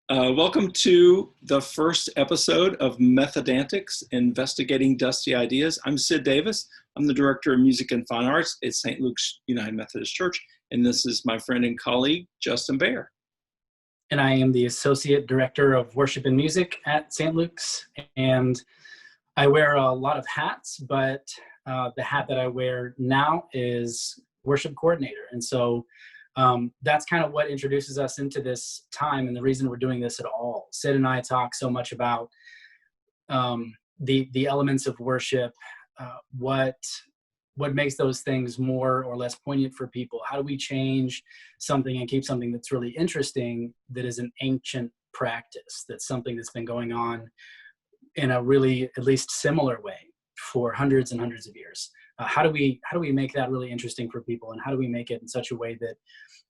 Welcome to the first episode of Methodantics, Investigating Dusty Ideas. I'm Sid Davis. I'm the Director of Music and Fine Arts at St. Luke's United Methodist Church, and this is my friend and colleague, Justin Bair. And I am the Associate Director of Worship and Music at St. Luke's, and I wear a lot of hats, but the hat that I wear now is Worship Coordinator, and so that's kind of what introduces us into this time and the reason we're doing this at all. Sid and I talk so much about the elements of worship, what makes those things more or less poignant for people. How do we change something and keep something that's really interesting, that is an ancient practice, that's something that's been going on in a really at least similar way for hundreds and hundreds of years. How do we make that really interesting for people, and how do we make it in such a way that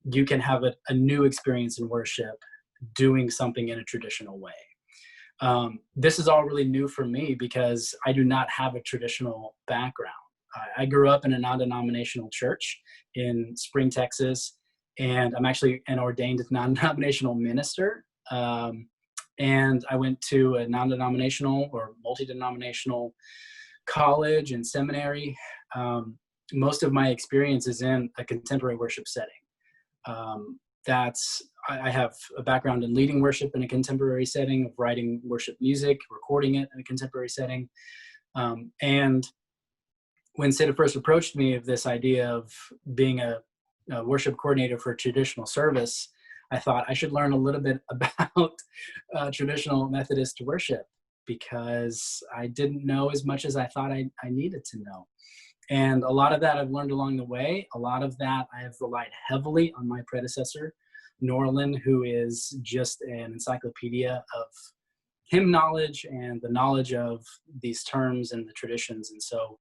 you can have a new experience in worship doing something in a traditional way? This is all really new for me because I do not have a traditional background. I grew up in a non-denominational church in Spring, Texas, and I'm actually an ordained non-denominational minister. And I went to a non-denominational or multi-denominational college and seminary. Most of my experience is in a contemporary worship setting. I have a background in leading worship in a contemporary setting, of writing worship music, recording it in a contemporary setting. And when Sid first approached me of this idea of being a worship coordinator for a traditional service, I thought I should learn a little bit about traditional Methodist worship, because I didn't know as much as I thought I needed to know. And a lot of that I've learned along the way. A lot of that I have relied heavily on my predecessor, Norlin, who is just an encyclopedia of hymn knowledge and the knowledge of these terms and the traditions. And so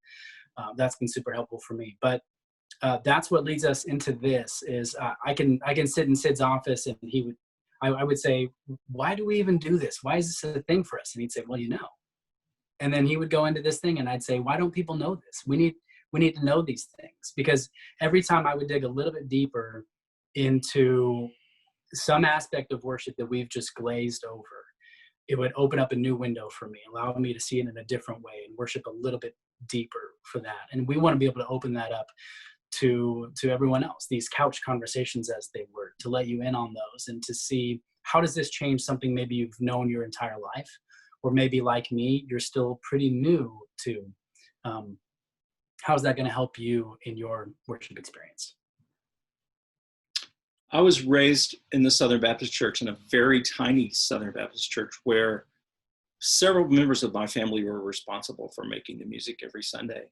that's been super helpful for me. But that's what leads us into this is I can sit in Sid's office, and I would say, why do we even do this? Why is this a thing for us? And he'd say, well, you know. And then he would go into this thing, and I'd say, why don't people know this? We need to know these things, because every time I would dig a little bit deeper into some aspect of worship that we've just glazed over, it would open up a new window for me, allow me to see it in a different way and worship a little bit deeper for that. And we want to be able to open that up to everyone else, these couch conversations as they were, to let you in on those and to see, how does this change something maybe you've known your entire life, or maybe like me, you're still pretty new to. How's that going to help you in your worship experience? I was raised in the Southern Baptist Church, in a very tiny Southern Baptist church, where several members of my family were responsible for making the music every Sunday.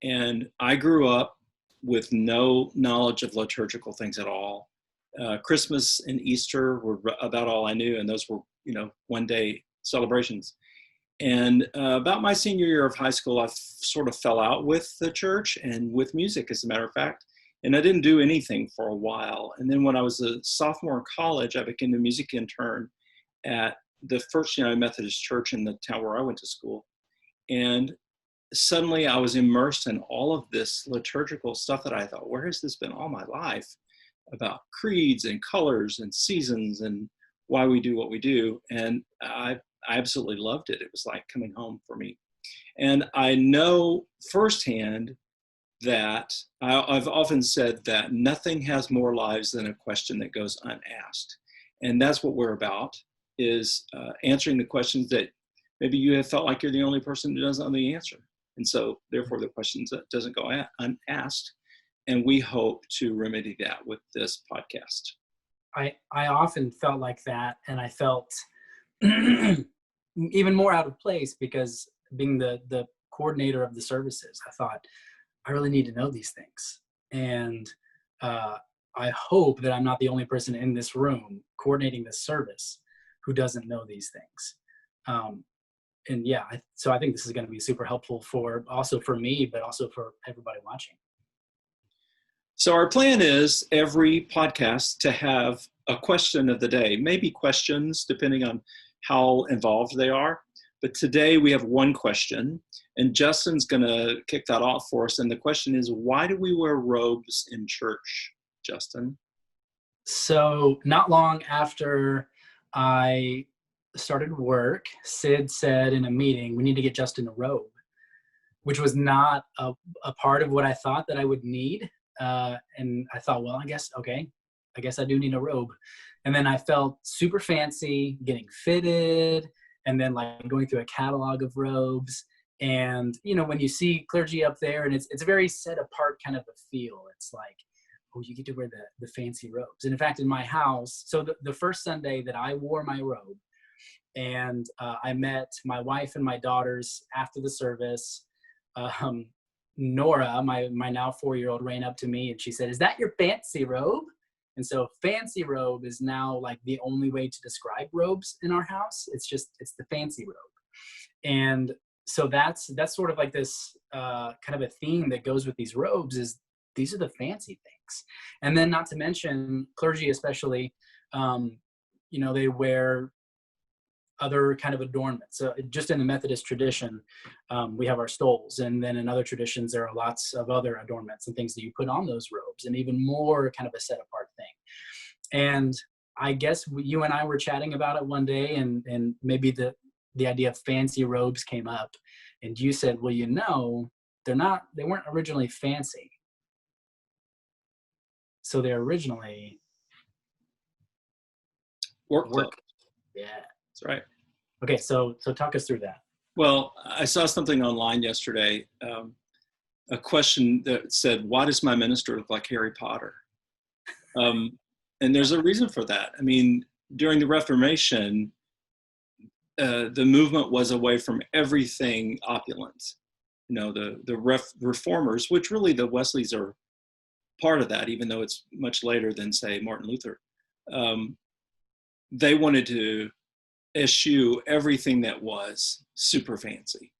And I grew up with no knowledge of liturgical things at all. Christmas and Easter were about all I knew, and those were, one-day celebrations. And about my senior year of high school, I sort of fell out with the church and with music, as a matter of fact. And I didn't do anything for a while. And then when I was a sophomore in college, I became a music intern at the First United Methodist Church in the town where I went to school. And suddenly I was immersed in all of this liturgical stuff that I thought, where has this been all my life? About creeds and colors and seasons and why we do what we do. And I absolutely loved it. It was like coming home for me. And I know firsthand that I've often said that nothing has more lives than a question that goes unasked. And that's what we're about, is answering the questions that maybe you have felt like you're the only person who doesn't know the answer. And so therefore the questions that doesn't go unasked. And we hope to remedy that with this podcast. I often felt like that, and I felt even more out of place, because being the coordinator of the services, I thought, I really need to know these things. And I hope that I'm not the only person in this room coordinating this service who doesn't know these things. And yeah, so I think this is going to be super helpful also for me, but also for everybody watching. So our plan is every podcast to have a question of the day, maybe questions depending on how involved they are. But today we have one question, and Justin's going to kick that off for us. And the question is, why do we wear robes in church, Justin? So not long after I started work, Sid said in a meeting, we need to get Justin a robe, which was not a part of what I thought that I would need. And I thought, well, I guess I do need a robe. And then I felt super fancy getting fitted and then like going through a catalog of robes. And, you know, when you see clergy up there and it's a very set apart kind of a feel, it's like, oh, you get to wear the fancy robes. And in fact, in my house, so the first Sunday that I wore my robe and I met my wife and my daughters after the service, Nora, my now 4-year-old, ran up to me and she said, "Is that your fancy robe?" And so fancy robe is now like the only way to describe robes in our house. It's the fancy robe. And so that's sort of like this kind of a theme that goes with these robes is these are the fancy things. And then not to mention clergy, especially, you know, they wear other kind of adornments. So just in the Methodist tradition, we have our stoles, and then in other traditions, there are lots of other adornments and things that you put on those robes, and even more kind of a set apart thing. And I guess you and I were chatting about it one day, and maybe the idea of fancy robes came up, and you said, well, you know, they weren't originally fancy. So they're originally Work. Yeah. That's right. Okay, so talk us through that. Well, I saw something online yesterday, a question that said, why does my minister look like Harry Potter? And there's a reason for that. I mean, during the Reformation, the movement was away from everything opulent. You know, the reformers, which really the Wesleys are part of that, even though it's much later than, say, Martin Luther. They wanted to eschew everything that was super fancy.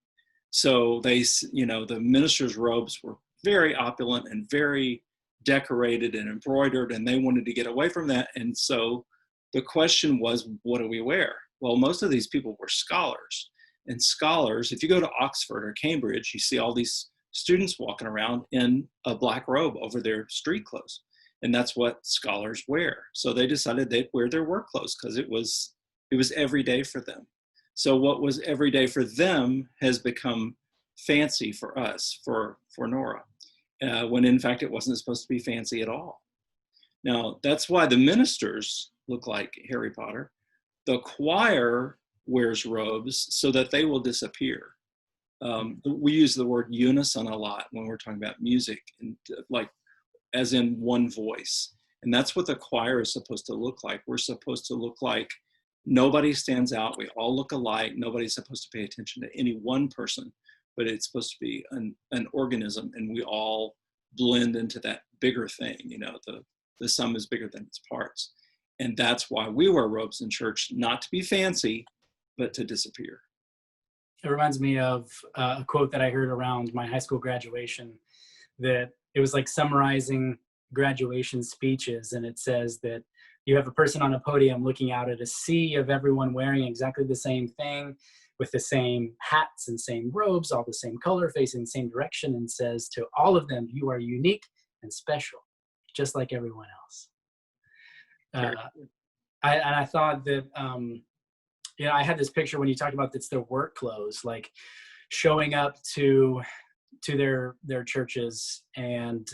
So they, you know, the ministers' robes were very opulent and very decorated and embroidered, and they wanted to get away from that. And so the question was, what do we wear? Well, most of these people were scholars. And scholars, if you go to Oxford or Cambridge, you see all these students walking around in a black robe over their street clothes. And that's what scholars wear. So they decided they'd wear their work clothes because it was every day for them. So what was every day for them has become fancy for us, for Nora, when in fact it wasn't supposed to be fancy at all. Now, that's why the ministers look like Harry Potter. The choir wears robes so that they will disappear. We use the word unison a lot when we're talking about music, and like as in one voice. And that's what the choir is supposed to look like. We're supposed to look like nobody stands out. We all look alike. Nobody's supposed to pay attention to any one person, but it's supposed to be an organism, and we all blend into that bigger thing. You know, the sum is bigger than its parts. And that's why we wear robes in church, not to be fancy, but to disappear. It reminds me of a quote that I heard around my high school graduation, that it was like summarizing graduation speeches. And it says that you have a person on a podium looking out at a sea of everyone wearing exactly the same thing with the same hats and same robes, all the same color, facing the same direction, and says to all of them, you are unique and special, just like everyone else. I thought that, you know, I had this picture when you talked about it's their work clothes, like showing up to their churches and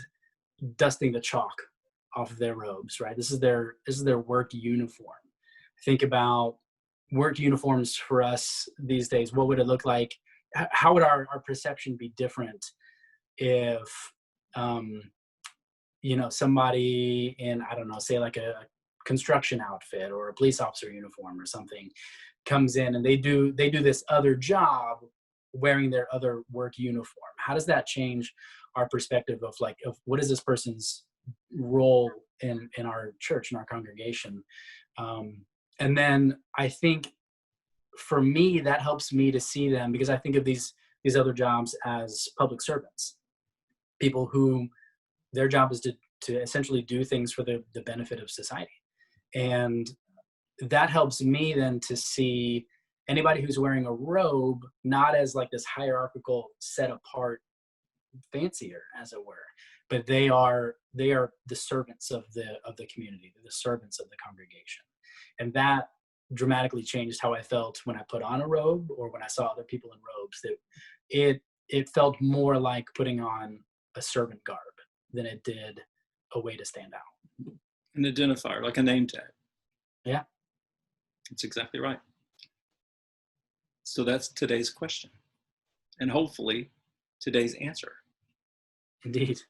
dusting the chalk off of their robes, right? This is their work uniform. Think about work uniforms for us these days. What would it look like? How would our perception be different if, you know, somebody in, I don't know, say like a construction outfit or a police officer uniform or something comes in and they do this other job wearing their other work uniform? How does that change our perspective of what is this person's role in our church, in our congregation? And then I think for me, that helps me to see them, because I think of these other jobs as public servants, people who their job is to essentially do things for the benefit of society. And that helps me then to see anybody who's wearing a robe not as like this hierarchical, set apart fancier, as it were, but they are the servants of the community. They're the servants of the congregation. And that dramatically changed how I felt when I put on a robe or when I saw other people in robes. That it felt more like putting on a servant garb than it did a way to stand out. An identifier, like a name tag. Yeah. That's exactly right. So that's today's question, and hopefully today's answer. Indeed.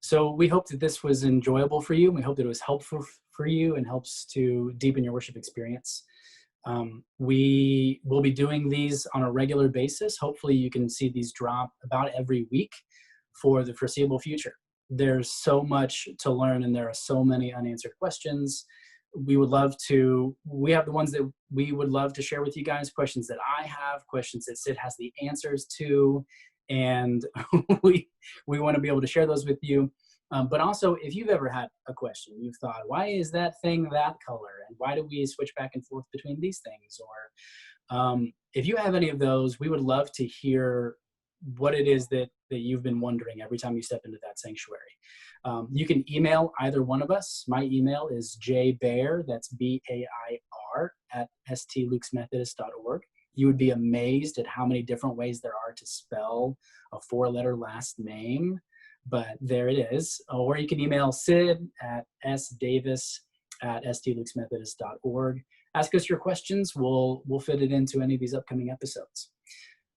So we hope that this was enjoyable for you. We hope that it was helpful for you and helps to deepen your worship experience. We will be doing these on a regular basis. Hopefully you can see these drop about every week for the foreseeable future. There's so much to learn, and there are so many unanswered questions. We have the ones that we would love to share with you guys, questions that I have, questions that Sid has the answers to, and we want to be able to share those with you. But also, if you've ever had a question, you've thought, why is that thing that color? And why do we switch back and forth between these things? Or if you have any of those, we would love to hear what it is that you've been wondering every time you step into that sanctuary. You can email either one of us. My email is jbair, that's B-A-I-R, at stlukesmethodist.org. You would be amazed at how many different ways there are to spell a 4-letter last name, but there it is. Or you can email Sid at sdavis@stlukesmethodist.org. Ask us your questions. We'll fit it into any of these upcoming episodes.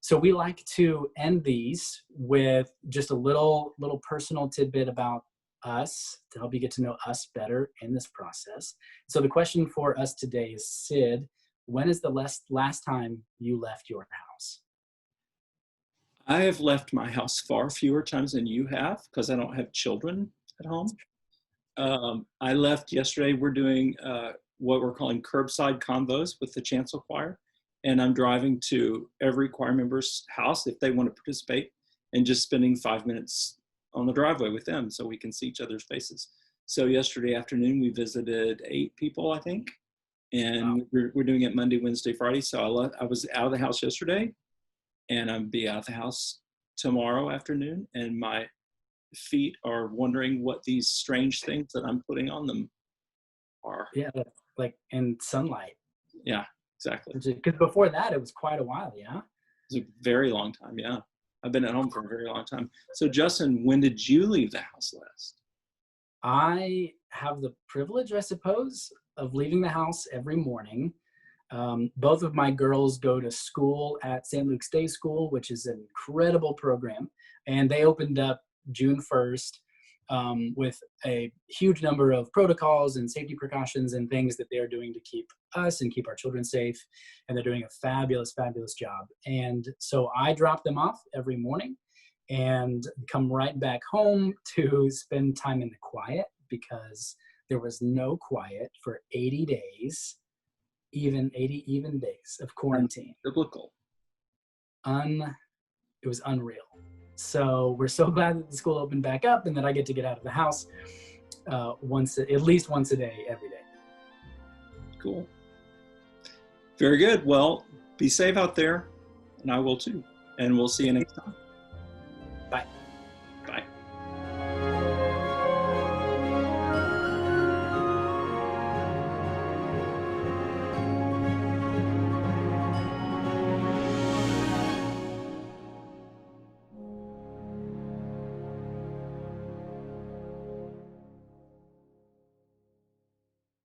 So we like to end these with just a little personal tidbit about us to help you get to know us better in this process. So the question for us today is, Sid, when is the last time you left your house? I have left my house far fewer times than you have because I don't have children at home. I left yesterday. We're doing what we're calling curbside convos with the chancel choir. And I'm driving to every choir member's house if they want to participate, and just spending 5 minutes on the driveway with them so we can see each other's faces. So yesterday afternoon, we visited 8 people, I think. And wow. we're doing it Monday, Wednesday, Friday. So I was out of the house yesterday, and I'll be out of the house tomorrow afternoon. And my feet are wondering what these strange things that I'm putting on them are. Yeah, like in sunlight. Yeah. Exactly. Because before that, it was quite a while, yeah? It was a very long time, yeah. I've been at home for a very long time. So Justin, when did you leave the house last? I have the privilege, I suppose, of leaving the house every morning. Both of my girls go to school at St. Luke's Day School, which is an incredible program. And they opened up June 1st. With a huge number of protocols and safety precautions and things that they're doing to keep us and keep our children safe. And they're doing a fabulous, fabulous job. And so I drop them off every morning and come right back home to spend time in the quiet, because there was no quiet for 80 days, 80 even days of quarantine. Biblical. It was unreal. So we're so glad that the school opened back up and that I get to get out of the house at least once a day, every day. Cool. Very good. Well, be safe out there, and I will too. And we'll see you next time. Bye.